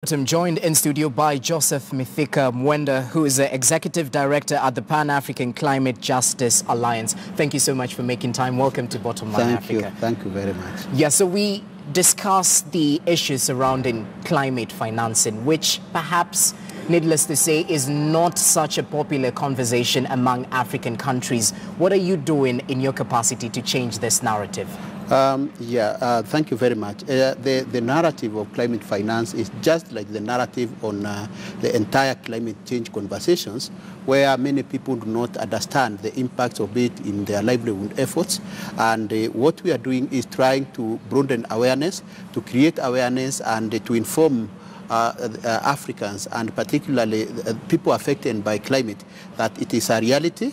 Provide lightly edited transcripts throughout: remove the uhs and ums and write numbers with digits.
I'm joined in studio by Joseph Mwenda, who is the Executive Director at the Pan-African Climate Justice Alliance. Thank you so much for making time. Welcome to Bottom Line Africa. Thank you very much. Yeah, so we discuss the issues surrounding climate financing, which perhaps, needless to say, is not such a popular conversation among African countries. What are you doing in your capacity to change this narrative? Thank you very much. The narrative of climate finance is just like the narrative on the entire climate change conversations, where many people do not understand the impacts of it in their livelihood efforts. And what we are doing is trying to broaden awareness, to create awareness, and to inform Africans, and particularly people affected by climate, that it is a reality,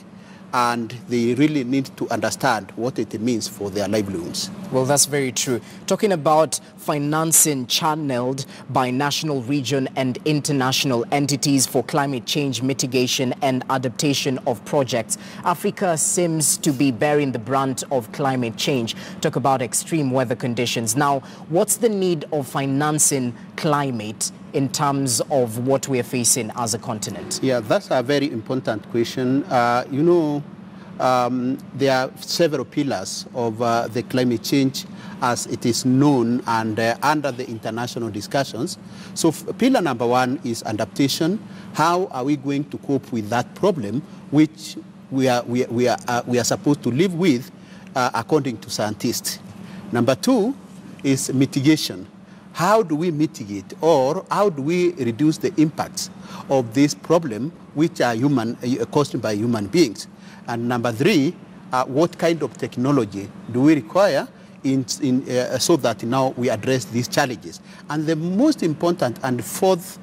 and they really need to understand what it means for their livelihoods. Well, that's very true. Talking about financing channeled by national, region and international entities for climate change mitigation and adaptation of projects, Africa seems to be bearing the brunt of climate change. Talk about extreme weather conditions. Now, what's the need of financing climate in terms of what we're facing as a continent? Yeah, that's a very important question. There are several pillars of the climate change as it is known and under the international discussions. So pillar number one is adaptation. How are we going to cope with that problem which we are supposed to live with according to scientists? Number two is mitigation. How do we mitigate, or how do we reduce the impacts of this problem which are caused by human beings? And number three, what kind of technology do we require so that now we address these challenges? And the most important and fourth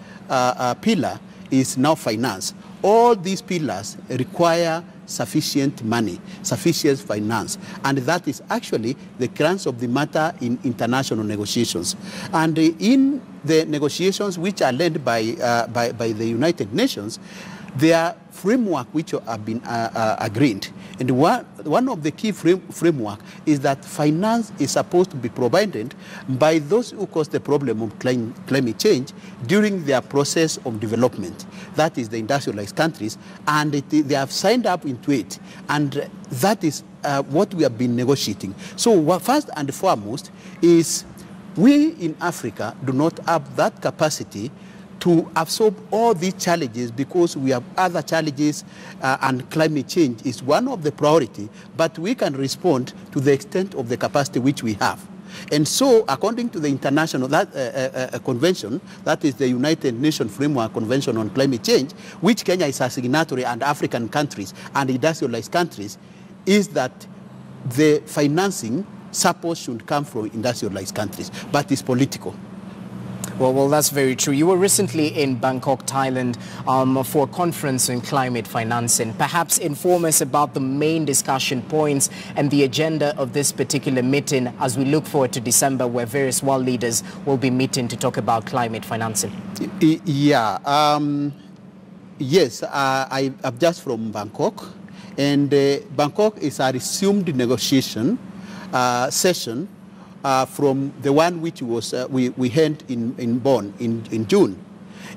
pillar is now finance. All these pillars require sufficient money, sufficient finance, and that is actually the crux of the matter in international negotiations. And in the negotiations which are led by the United Nations, there are framework which have been agreed. And one of the key framework is that finance is supposed to be provided by those who cause the problem of climate change during their process of development. That is the industrialized countries, and they have signed up into it. And that is what we have been negotiating. So first and foremost is we in Africa do not have that capacity to absorb all these challenges, because we have other challenges, and climate change is one of the priority, but we can respond to the extent of the capacity which we have. And so, according to the international convention, that is the United Nations Framework Convention on Climate Change, which Kenya is a signatory, and African countries and industrialized countries, is that the financing support should come from industrialized countries, but it's political. Well, that's very true. You were recently in Bangkok, Thailand, for a conference on climate financing. Perhaps inform us about the main discussion points and the agenda of this particular meeting as we look forward to December, where various world leaders will be meeting to talk about climate financing. Yeah. Yes, I'm just from Bangkok, and Bangkok is a resumed negotiation session from the one which was we held in Bonn in June.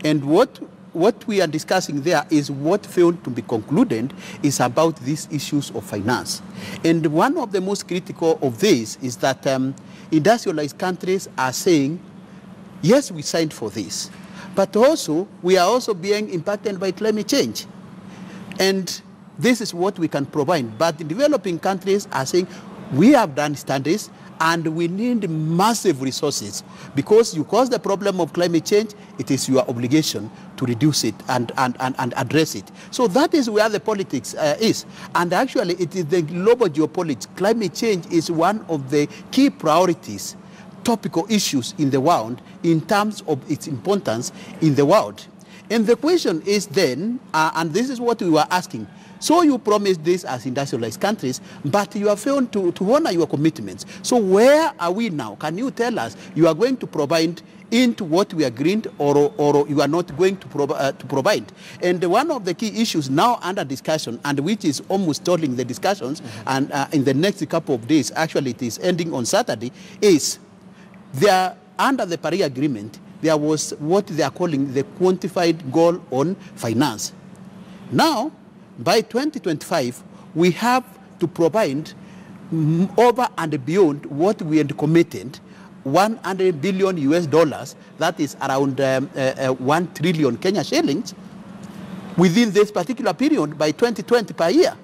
And what we are discussing there is what failed to be concluded is about these issues of finance. And one of the most critical of these is that industrialized countries are saying, yes, we signed for this, but also we are also being impacted by climate change. And this is what we can provide. But the developing countries are saying, we have done studies, and we need massive resources, because you cause the problem of climate change, it is your obligation to reduce it and address it. So that is where the politics is. And actually, it is the global geopolitics. Climate change is one of the key priorities, topical issues in the world in terms of its importance in the world. And the question is then, and this is what we were asking, so you promised this as industrialized countries, but you have failed to honor your commitments. So where are we now? Can you tell us you are going to provide into what we agreed, or you are not going to provide? And one of the key issues now under discussion, and which is almost stalling the discussions, and in the next couple of days, actually it is ending on Saturday, is there under the Paris Agreement, there was what they are calling the quantified goal on finance. Now, by 2025, we have to provide over and beyond what we had committed, 100 billion US dollars, that is around 1 trillion Kenya shillings, within this particular period by 2020 per year.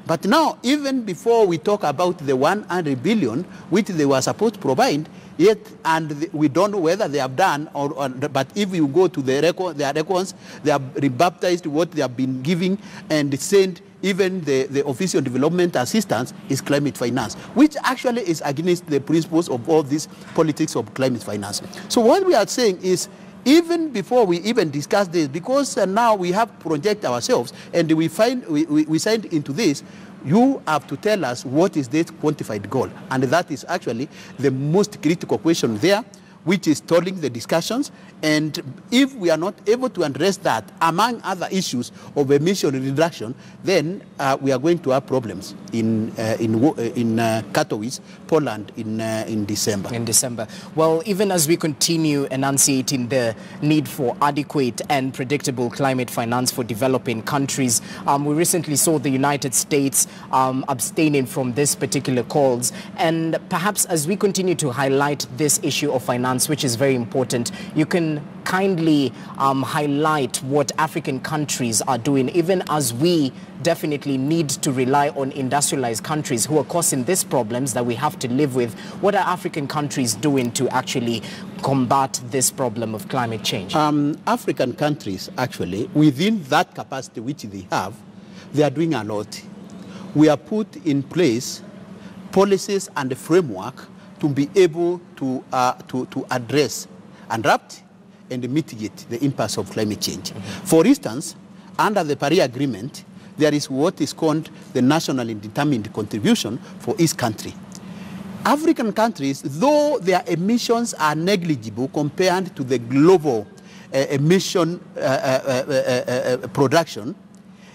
But now, even before we talk about the 100 billion, which they were supposed to provide, yet, and we don't know whether they have done, but if you go to their records, they have rebaptized what they have been giving and sent even the official development assistance is climate finance, which actually is against the principles of all this politics of climate finance. So what we are saying is, even before we even discuss this, because now we have to project ourselves and we signed into this, you have to tell us what is this quantified goal. And that is actually the most critical question there, which is stalling the discussions. And if we are not able to address that, among other issues of emission reduction, then we are going to have problems in Katowice, Poland, in December. In December. Well, even as we continue enunciating the need for adequate and predictable climate finance for developing countries, we recently saw the United States abstaining from this particular calls. And perhaps as we continue to highlight this issue of finance, which is very important, you can kindly highlight what African countries are doing, even as we definitely need to rely on industrialized countries who are causing these problems that we have to live with. What are African countries doing to actually combat this problem of climate change? African countries, actually, within that capacity which they have, they are doing a lot. We have put in place policies and a framework to be able to address and adapt and mitigate the impacts of climate change. For instance, under the Paris Agreement, there is what is called the nationally determined contribution for each country. African countries, though their emissions are negligible compared to the global emission production,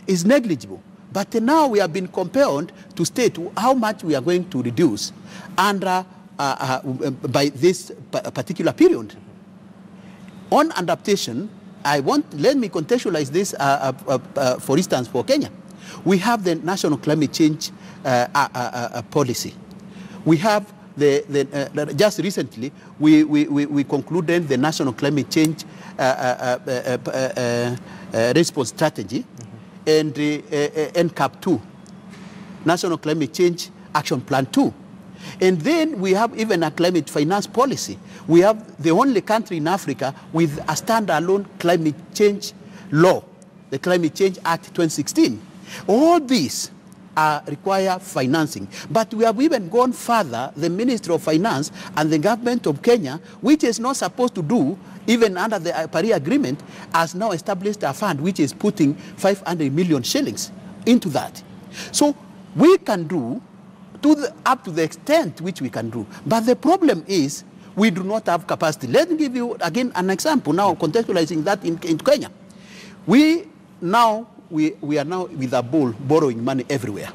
is negligible. But now we have been compelled to state how much we are going to reduce under by this particular period. On adaptation, let me contextualize this, for instance, for Kenya. We have the National Climate Change Policy. We have just recently, we concluded the National Climate Change Response Strategy, and NCAP 2, National Climate Change Action Plan 2. And then we have even a climate finance policy. We have the only country in Africa with a standalone climate change law, the Climate Change Act 2016. All these require financing. But we have even gone further. The Ministry of Finance and the government of Kenya, which is not supposed to do, even under the Paris Agreement, has now established a fund which is putting 500 million shillings into that. So we can do up to the extent which we can do. But the problem is we do not have capacity. Let me give you again an example now, contextualizing that in Kenya. We are now with a bull borrowing money everywhere.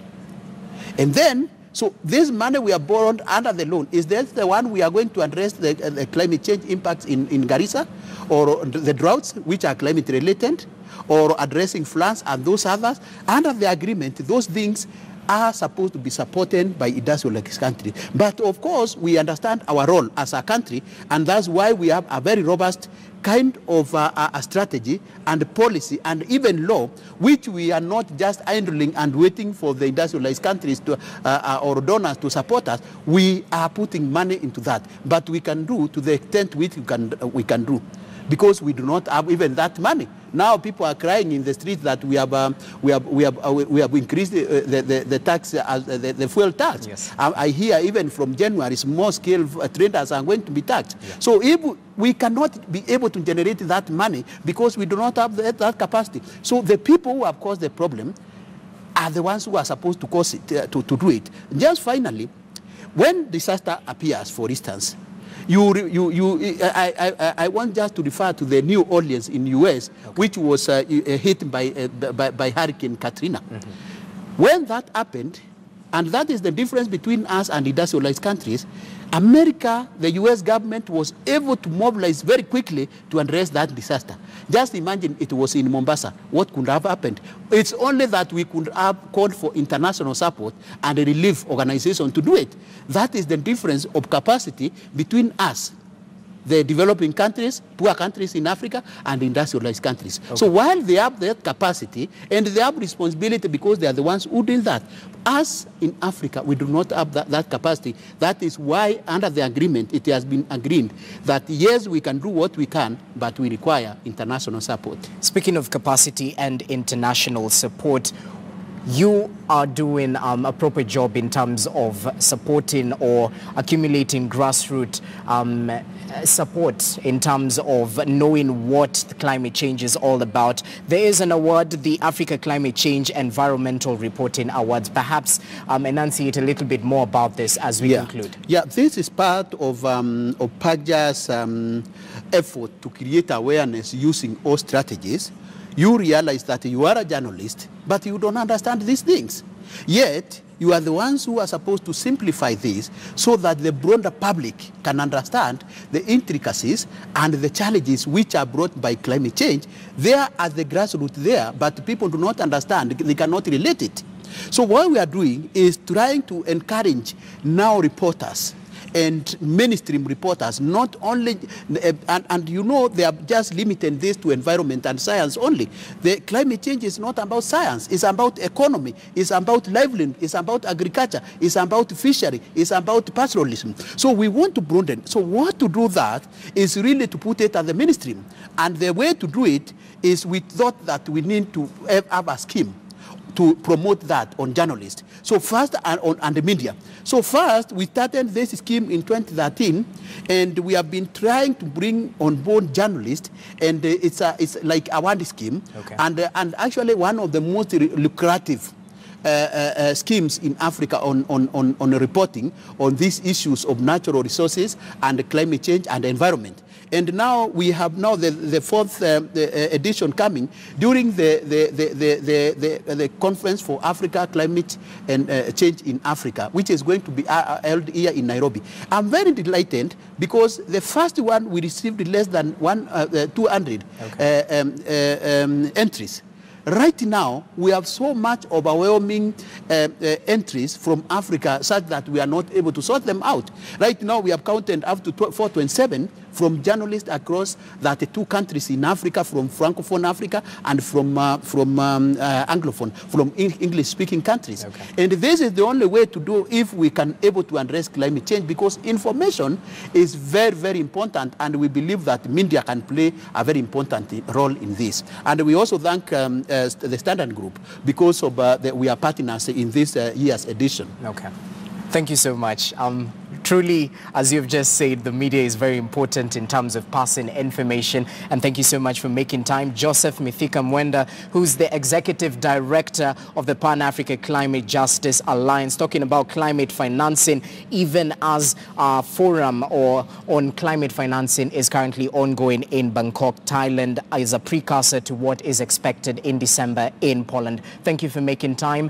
And then, so this money we are borrowed under the loan, is that the one we are going to address the climate change impacts in Garissa, or the droughts which are climate related, or addressing floods and those others? Under the agreement, those things are supposed to be supported by industrialized countries. But of course, we understand our role as a country, and that's why we have a very robust kind of a strategy and policy and even law, which we are not just idling and waiting for the industrialized countries to, or donors to support us. We are putting money into that, but we can do to the extent which we can do, because we do not have even that money. Now people are crying in the streets that we have increased the tax, the fuel tax. Yes. I hear even from January, small-scale traders are going to be taxed. Yeah. So if we cannot be able to generate that money because we do not have that capacity. So the people who have caused the problem are the ones who are supposed to cause it, to do it. Just finally, when disaster appears, for instance, I want just to refer to the New Orleans in U.S., okay, which was hit by Hurricane Katrina. Mm-hmm. When that happened, and that is the difference between us and industrialized countries, America, the US government was able to mobilize very quickly to address that disaster. Just imagine it was in Mombasa. What could have happened? It's only that we could have called for international support and a relief organization to do it. That is the difference of capacity between us, the developing countries, poor countries in Africa, and industrialized countries. Okay. So while they have that capacity and they have responsibility because they are the ones who did that, us in Africa, we do not have that capacity. That is why under the agreement, it has been agreed that yes, we can do what we can, but we require international support. Speaking of capacity and international support, you are doing a proper job in terms of supporting or accumulating grassroots support in terms of knowing what the climate change is all about. There is an award, the Africa Climate Change Environmental Reporting Awards. Perhaps enunciate a little bit more about this as we conclude. Yeah, this is part of PAGA's effort to create awareness using all strategies. You realize that you are a journalist, but you don't understand these things. Yet, you are the ones who are supposed to simplify this so that the broader public can understand the intricacies and the challenges which are brought by climate change. They are at the grassroots there, but people do not understand. They cannot relate it. So what we are doing is trying to encourage now reporters and mainstream reporters, not only, and you know, they are just limiting this to environment and science only. The climate change is not about science, it's about economy, it's about livelihood, it's about agriculture, it's about fishery, it's about pastoralism. So we want to broaden. So what to do that is really to put it at the mainstream. And the way to do it is we thought that we need to have a scheme to promote that on journalists. So first, on the media. So first, we started this scheme in 2013, and we have been trying to bring on board journalists, and it's like a award scheme, okay. And actually one of the most lucrative schemes in Africa on reporting on these issues of natural resources and climate change and environment. And now we have the fourth edition coming during the Conference for Africa Climate and Change in Africa, which is going to be held here in Nairobi. I'm very delighted because the first one we received less than 200 okay. Entries. Right now, we have so much overwhelming entries from Africa such that we are not able to sort them out. Right now, we have counted up to 427 from journalists across 32 countries in Africa, from Francophone Africa and from Anglophone, from English-speaking countries. Okay. And this is the only way to do if we can able to address climate change, because information is very, very important, and we believe that media can play a very important role in this. And we also thank the Standard Group because of we are partners in this year's edition. Okay. Thank you so much. Truly, as you've just said, the media is very important in terms of passing information. And thank you so much for making time. Joseph Mwenda, who's the Executive Director of the Pan-Africa Climate Justice Alliance, talking about climate financing, even as our forum on climate financing is currently ongoing in Bangkok, Thailand, as a precursor to what is expected in December in Poland. Thank you for making time.